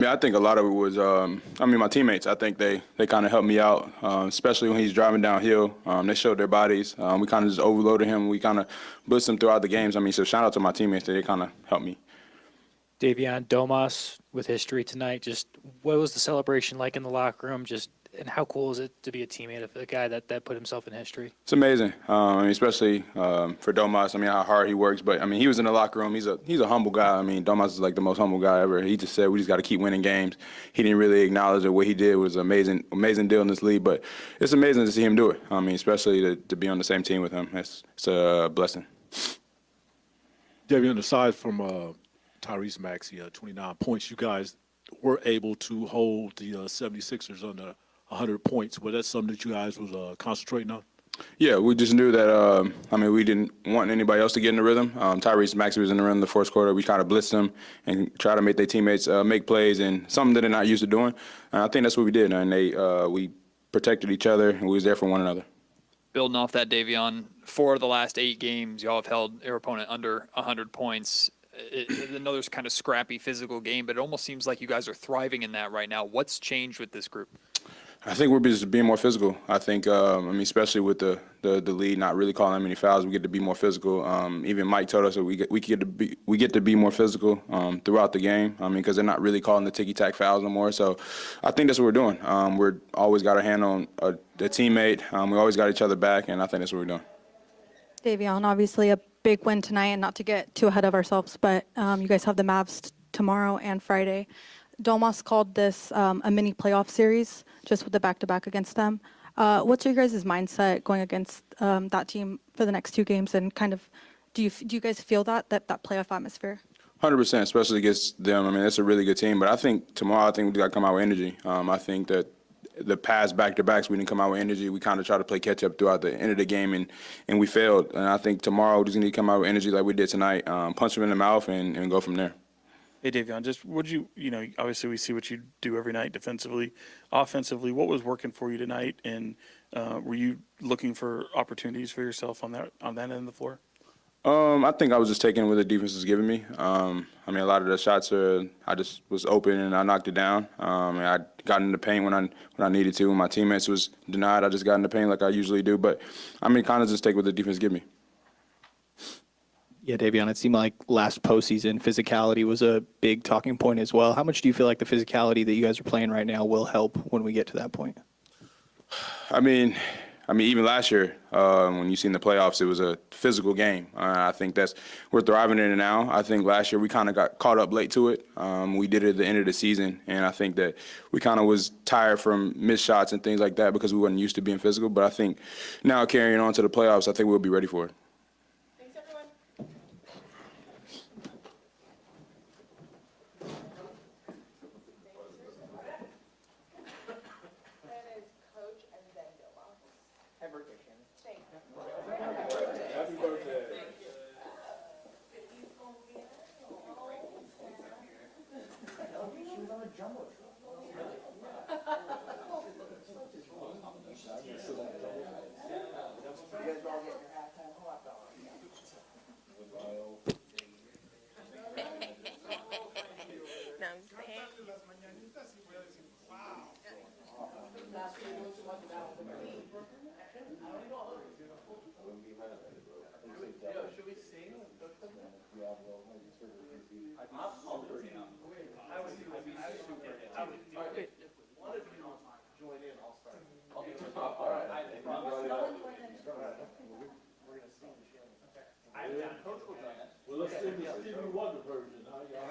Yeah, I think a lot of it was, my teammates. I think they kind of helped me out, especially when he's driving downhill. They showed their bodies. We kind of just overloaded him. We kind of blitzed him throughout the games. So shout out to my teammates. They kind of helped me. Davion Domas with history tonight. Just what was the celebration like in the locker room? And how cool is it to be a teammate of a guy that put himself in history? It's amazing, especially for Domas. How hard he works. But he was in the locker room. He's a humble guy. Domas is like the most humble guy ever. He just said we just got to keep winning games. He didn't really acknowledge that what he did was an amazing deal in this league. But it's amazing to see him do it. Especially to be on the same team with him. It's a blessing. Davion, aside from Tyrese Maxey, 29 points, you guys were able to hold the 76ers under 100 points. Was that something that you guys was concentrating on? Yeah, we just knew that, we didn't want anybody else to get in the rhythm. Tyrese Maxey was in the rhythm in the fourth quarter. We kind of blitzed them and try to make their teammates make plays and something that they're not used to doing. And I think that's what we did. And we protected each other and we was there for one another. Building off that, Davion, 4 of the last 8 games, y'all have held your opponent under 100 points. Another kind of scrappy physical game, but it almost seems like you guys are thriving in that right now. What's changed with this group? I think we're just being more physical. I think, especially with the lead not really calling that many fouls, we get to be more physical. Even Mike told us that we get to be more physical throughout the game. Because they're not really calling the ticky-tack fouls no more. So I think that's what we're doing. We're always got a hand on the teammate. We always got each other back, and I think that's what we're doing. Davion, obviously a big win tonight, and not to get too ahead of ourselves, but you guys have the Mavs tomorrow and Friday. Domas called this a mini playoff series, just with the back-to-back against them. What's your guys' mindset going against that team for the next 2 games, and kind of do you guys feel that playoff atmosphere? 100%, especially against them. It's a really good team, but I think tomorrow, we got to come out with energy. I think that the past back-to-backs, we didn't come out with energy. We kind of tried to play catch-up throughout the end of the game, and we failed. And I think tomorrow we just need to come out with energy like we did tonight, punch them in the mouth, and go from there. Hey, Davion, just would you obviously we see what you do every night defensively, offensively. What was working for you tonight, and were you looking for opportunities for yourself on that end of the floor? I think I was just taking what the defense was giving me. A lot of the shots I just was open and I knocked it down. And I got in the paint when I needed to. When my teammates was denied, I just got in the paint like I usually do. But kind of just take what the defense give me. Yeah, Davion, it seemed like last postseason physicality was a big talking point as well. How much do you feel like the physicality that you guys are playing right now will help when we get to that point? Even last year, when you seen the playoffs, it was a physical game. I think we're thriving in it now. I think last year we kind of got caught up late to it. We did it at the end of the season, and I think that we kind of was tired from missed shots and things like that because we wasn't used to being physical. But I think now carrying on to the playoffs, I think we'll be ready for it. Thanks, everyone.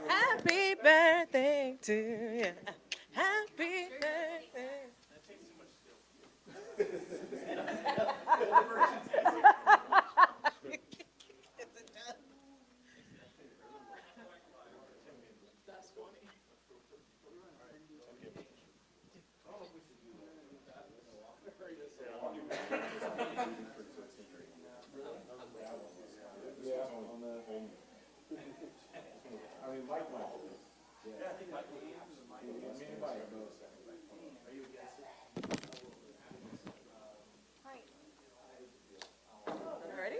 Happy birthday to you. Happy birthday. Ready?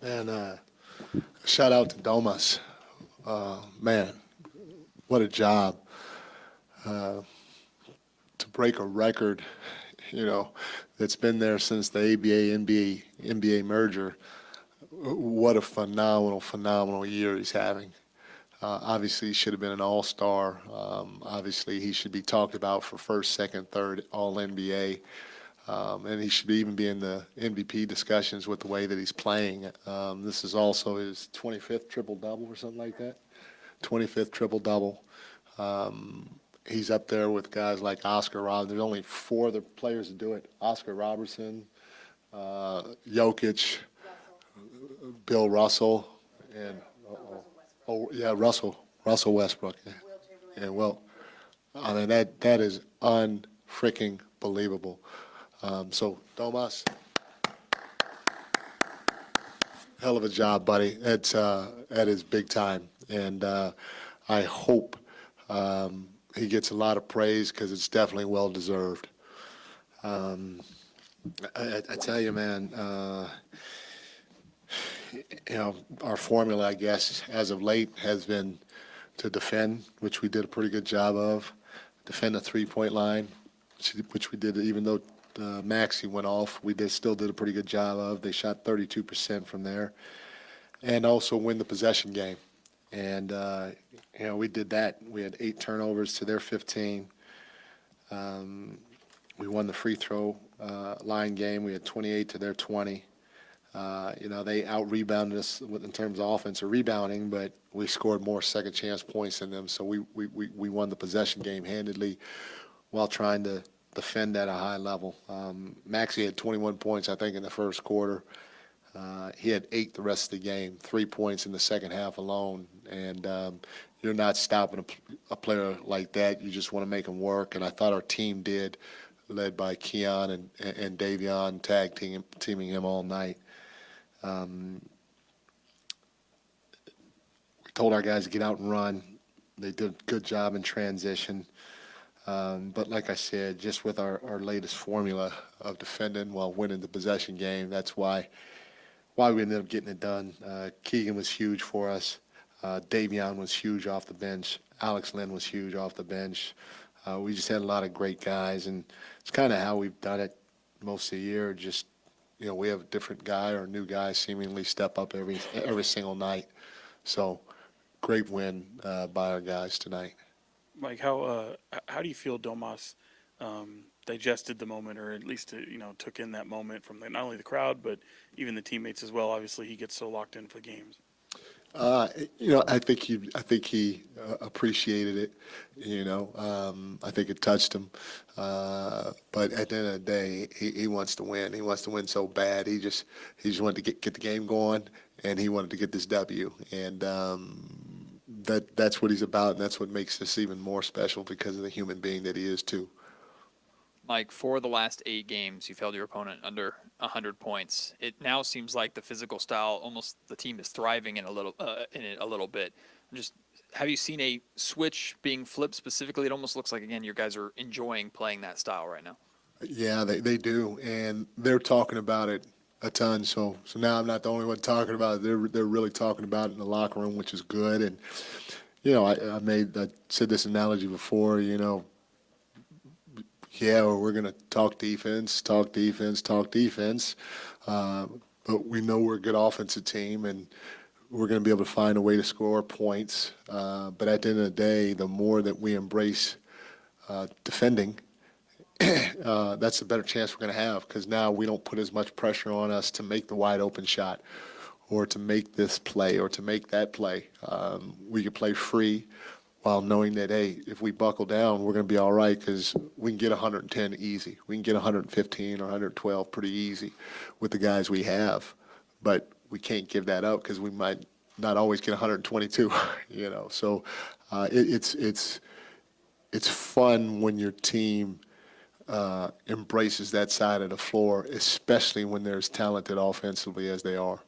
And shout out to Domas. Man, what a job to break a record, that's been there since the ABA-NBA merger. What a phenomenal year he's having. Obviously, he should have been an all-star. Obviously, he should be talked about for first, second, third All-NBA. And he should even be in the MVP discussions with the way that he's playing. This is also his 25th triple-double or something like that. 25th triple-double. He's up there with guys like Oscar Robertson. There's only 4 other players to do it. Oscar Robertson, Jokic, Bill Russell, and Russell Westbrook. And I mean that is unfreaking believable. So Domas, hell of a job, buddy. That is big time, and I hope he gets a lot of praise because it's definitely well deserved. I tell you, man, our formula, I guess, as of late has been to defend, which we did a pretty good job of, defend the three-point line, which we did, even though Maxey went off, we still did a pretty good job of. They shot 32% from there, and also win the possession game. And, we did that. We had 8 turnovers to their 15. We won the free throw line game. We had 28 to their 20. They out-rebounded us in terms of offensive rebounding, but we scored more second-chance points than them. So we won the possession game handedly while trying to defend at a high level. Maxey had 21 points, I think, in the first quarter. He had 8 the rest of the game, 3 points in the second half alone. And you're not stopping a player like that. You just want to make him work. And I thought our team did, led by Keon and Davion, teaming him all night. We told our guys to get out and run. They did a good job in transition. But like I said, just with our latest formula of defending while winning the possession game, that's why we ended up getting it done. Keegan was huge for us. Davion was huge off the bench. Alex Lynn was huge off the bench. We just had a lot of great guys, and it's kind of how we've done it most of the year. Just, we have a different guy or a new guy seemingly step up every single night. So great win by our guys tonight. Mike, how do you feel Domas digested the moment, or at least took in that moment from not only the crowd but even the teammates as well? Obviously, he gets so locked in for the games. I think he appreciated it. I think it touched him. But at the end of the day, he wants to win. He wants to win so bad. He just wanted to get the game going, and he wanted to get this W. And that's what he's about, and that's what makes this even more special because of the human being that he is too. Mike, for the last 8 games, you've held your opponent under 100 points. It now seems like the physical style, almost the team is thriving in it a little bit. Have you seen a switch being flipped specifically? It almost looks like, again, your guys are enjoying playing that style right now. Yeah, they do, and they're talking about it a ton. So now I'm not the only one talking about it. They're really talking about it in the locker room, which is good. And I said this analogy before. We're going to talk defense, but we know we're a good offensive team, and we're going to be able to find a way to score points. But at the end of the day, the more that we embrace defending, that's the better chance we're going to have, because now we don't put as much pressure on us to make the wide open shot or to make this play or to make that play. We can play free while knowing that, hey, if we buckle down, we're going to be all right, because we can get 110 easy. We can get 115 or 112 pretty easy with the guys we have. But we can't give that up because we might not always get 122, So It's fun when your team embraces that side of the floor, especially when they're as talented offensively as they are.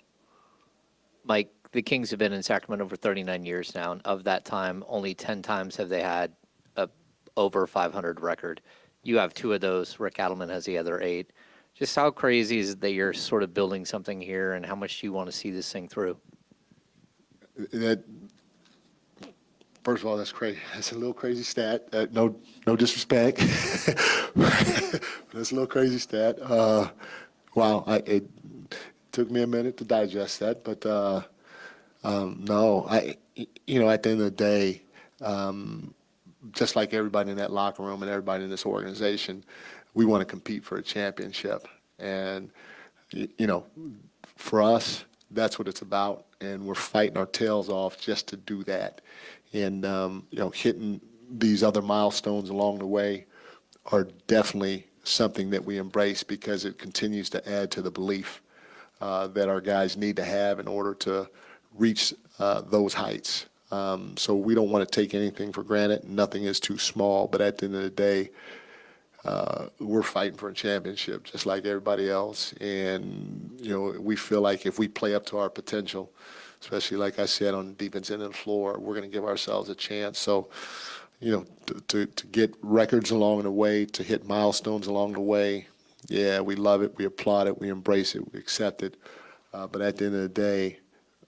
Mike, the Kings have been in Sacramento for 39 years now, and of that time, only 10 times have they had a over 500 record. You have 2 of those. Rick Adelman has the other 8. Just how crazy is it that you're sort of building something here, and how much do you want to see this thing through? That, first of all, that's crazy. That's a little crazy stat. No disrespect. That's a little crazy stat. Wow, it took me a minute to digest that, but no, at the end of the day, just like everybody in that locker room and everybody in this organization, we want to compete for a championship. And, for us, that's what it's about. And we're fighting our tails off just to do that. And, hitting these other milestones along the way are definitely something that we embrace because it continues to add to the belief that our guys need to have in order to reach those heights. So we don't want to take anything for granted. Nothing is too small. But at the end of the day, we're fighting for a championship just like everybody else. And, we feel like if we play up to our potential, especially like I said on the defense end of the floor, we're going to give ourselves a chance. So, to get records along the way, to hit milestones along the way, yeah, we love it, we applaud it, we embrace it, we accept it. But at the end of the day,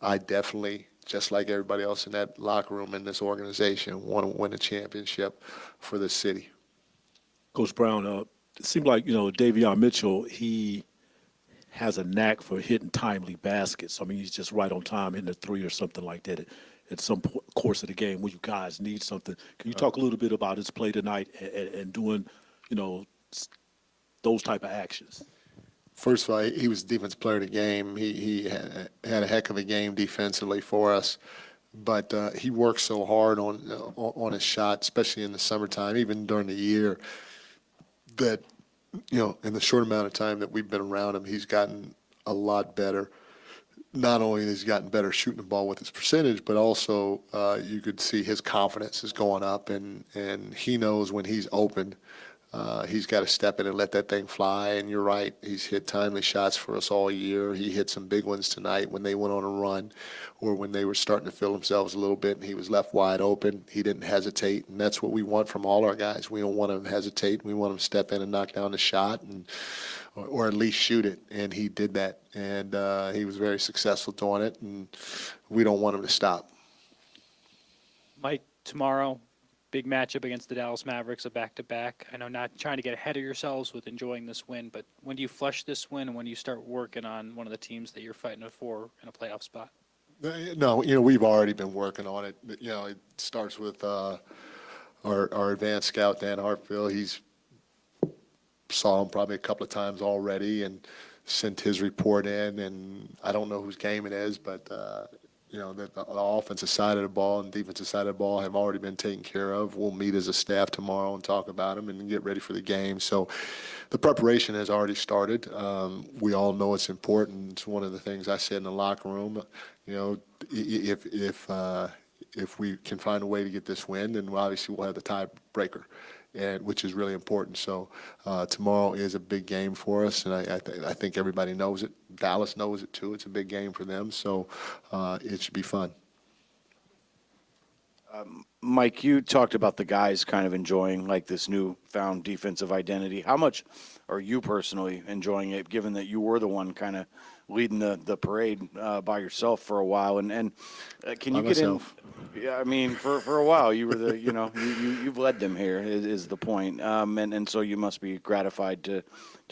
I definitely, just like everybody else in that locker room in this organization, want to win a championship for the city. Coach Brown, it seemed like, Davion Mitchell, he has a knack for hitting timely baskets. I mean, he's just right on time, hitting a 3 or something like that at some course of the game when you guys need something. Can you talk a little bit about his play tonight and doing, those type of actions? First of all, he was defense player of the game. He had a heck of a game defensively for us. But he works so hard on his shot, especially in the summertime, even during the year, that, in the short amount of time that we've been around him, he's gotten a lot better. Not only has he gotten better shooting the ball with his percentage, but also you could see his confidence is going up, and he knows when he's open, he's got to step in and let that thing fly. And you're right, he's hit timely shots for us all year. He hit some big ones tonight when they went on a run or when they were starting to feel themselves a little bit and he was left wide open. He didn't hesitate, and that's what we want from all our guys. We don't want them to hesitate. We want them to step in and knock down the shot or at least shoot it, and he did that. And he was very successful doing it, and we don't want him to stop. Mike, tomorrow, big matchup against the Dallas Mavericks, a back-to-back. I know not trying to get ahead of yourselves with enjoying this win, but when do you flush this win and when do you start working on one of the teams that you're fighting for in a playoff spot? No, we've already been working on it. It starts with our advanced scout, Dan Hartfield. He's saw him probably a couple of times already and sent his report in, and I don't know whose game it is, but the offensive side of the ball and defensive side of the ball have already been taken care of. We'll meet as a staff tomorrow and talk about them and get ready for the game. So the preparation has already started. We all know it's important. It's one of the things I said in the locker room. If we can find a way to get this win, then obviously we'll have the tiebreaker, which is really important. So tomorrow is a big game for us, and I think everybody knows it. Dallas knows it too. It's a big game for them, so it should be fun. Mike, you talked about the guys kind of enjoying like this newfound defensive identity. How much are you personally enjoying it, given that you were the one kind of leading the parade by yourself for a while? And can you get in? Yeah, I mean, for a while you were the you've led them here is the point, and so you must be gratified to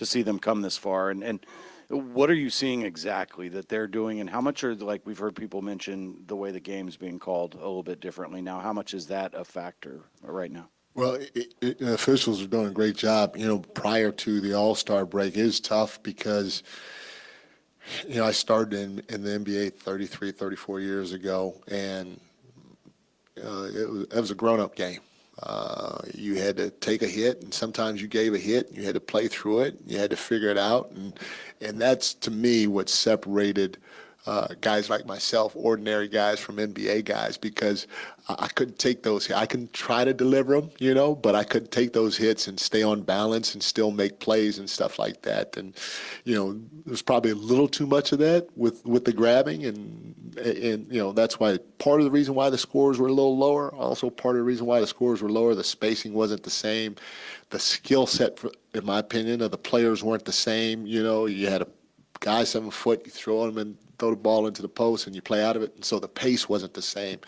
see them come this far. And what are you seeing exactly that they're doing, and how much are, like we've heard people mention the way the game's being called a little bit differently now? How much is that a factor right now? Well, the officials are doing a great job. Prior to the All-Star break, it is tough because I started in the NBA 33, 34 years ago, and it was a grown-up game. You had to take a hit, and sometimes you gave a hit. You had to play through it. You had to figure it out, and that's, to me, what separated guys like myself, ordinary guys from NBA guys, because I couldn't take those. I can try to deliver them, but I couldn't take those hits and stay on balance and still make plays and stuff like that. And there's probably a little too much of that with the grabbing, and that's why part of the reason why the scores were a little lower. Also, part of the reason why the scores were lower, the spacing wasn't the same. The skill set, in my opinion, of the players weren't the same. You had a guy 7 foot, you throw him and throw the ball into the post, and you play out of it. And so the pace wasn't the same.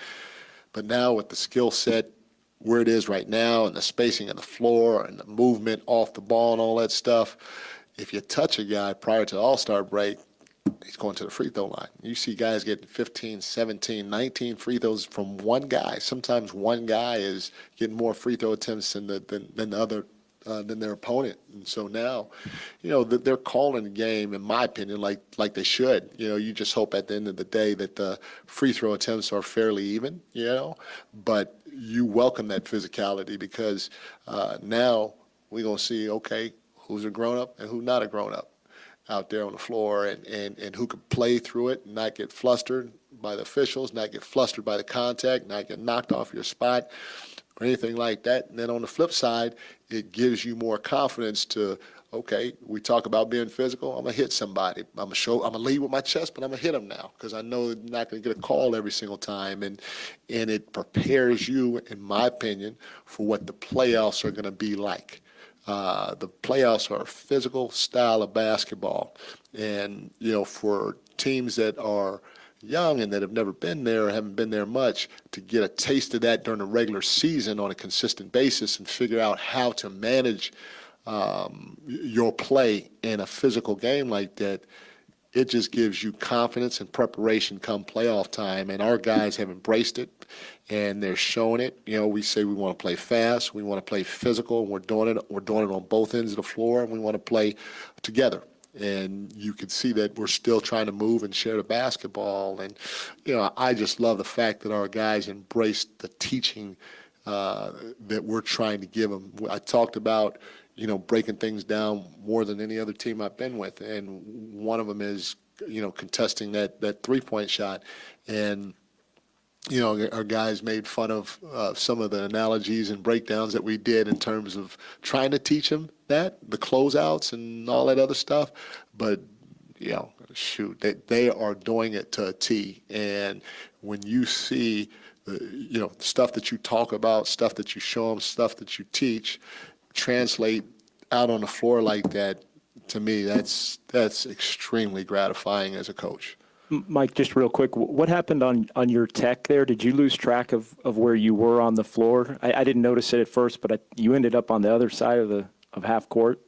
But now with the skill set where it is right now, and the spacing of the floor, and the movement off the ball, and all that stuff, if you touch a guy prior to the All-Star break, he's going to the free throw line. You see guys getting 15, 17, 19 free throws from one guy. Sometimes one guy is getting more free throw attempts than than their opponent. And so now, they're calling the game, in my opinion, like they should. You just hope at the end of the day that the free throw attempts are fairly even, but you welcome that physicality, because now we're going to see, okay, who's a grown-up and who's not a grown-up out there on the floor, and who can play through it and not get flustered by the officials, not get flustered by the contact, not get knocked off your spot or anything like that. And then on the flip side, it gives you more confidence to, okay, we talk about being physical. I'm going to hit somebody. I'm going to lead with my chest, but I'm going to hit them now, because I know they're not going to get a call every single time. And it prepares you, in my opinion, for what the playoffs are going to be like. The playoffs are a physical style of basketball. And, for teams that are young and that have never been there or haven't been there much, to get a taste of that during the regular season on a consistent basis and figure out how to manage your play in a physical game like that, it just gives you confidence and preparation come playoff time. And our guys have embraced it, and they're showing it. We say we want to play fast, we want to play physical, and we're doing it. We're doing it on both ends of the floor, and we want to play together. And you can see that we're still trying to move and share the basketball. And, I just love the fact that our guys embraced the teaching that we're trying to give them. I talked about, breaking things down more than any other team I've been with. And one of them is, contesting that three-point shot. And, our guys made fun of some of the analogies and breakdowns that we did in terms of trying to teach them that, the closeouts and all that other stuff. But, shoot, they are doing it to a T. And when you see, stuff that you talk about, stuff that you show them, stuff that you teach, translate out on the floor like that, to me, that's extremely gratifying as a coach. Mike, just real quick, what happened on your tech there? Did you lose track of where you were on the floor? I didn't notice it at first, but you ended up on the other side of half court.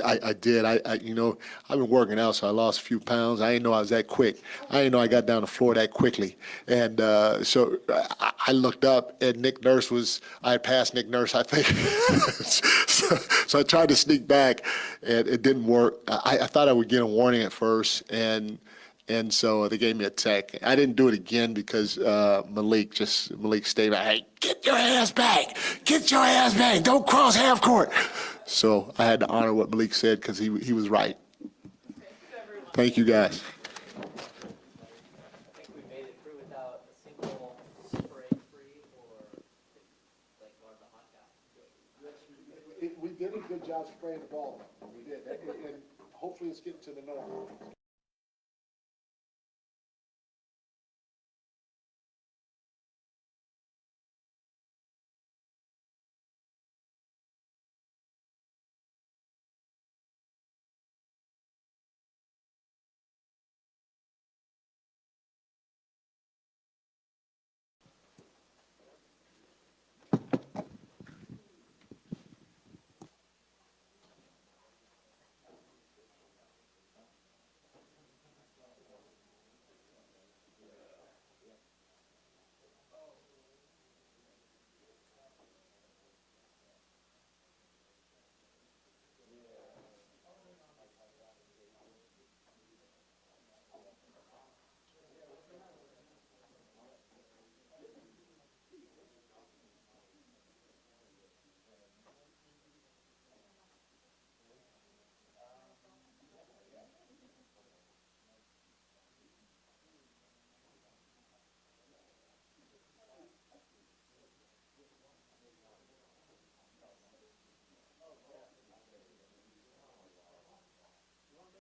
I did. I've been working out, so I lost a few pounds. I didn't know I was that quick. I didn't know I got down the floor that quickly. And so I looked up, and I had passed Nick Nurse, I think. so I tried to sneak back, and it didn't work. I thought I would get a warning at first, and so they gave me a tech. I didn't do it again because Malik stayed back. Hey, get your ass back. Get your ass back. Don't cross half court. So I had to honor what Malik said, because he was right. Thank you, guys. I think we made it through without a single spray-free or like one of the hot guys. We did a good job spraying the ball. We did. And hopefully it's getting to the north.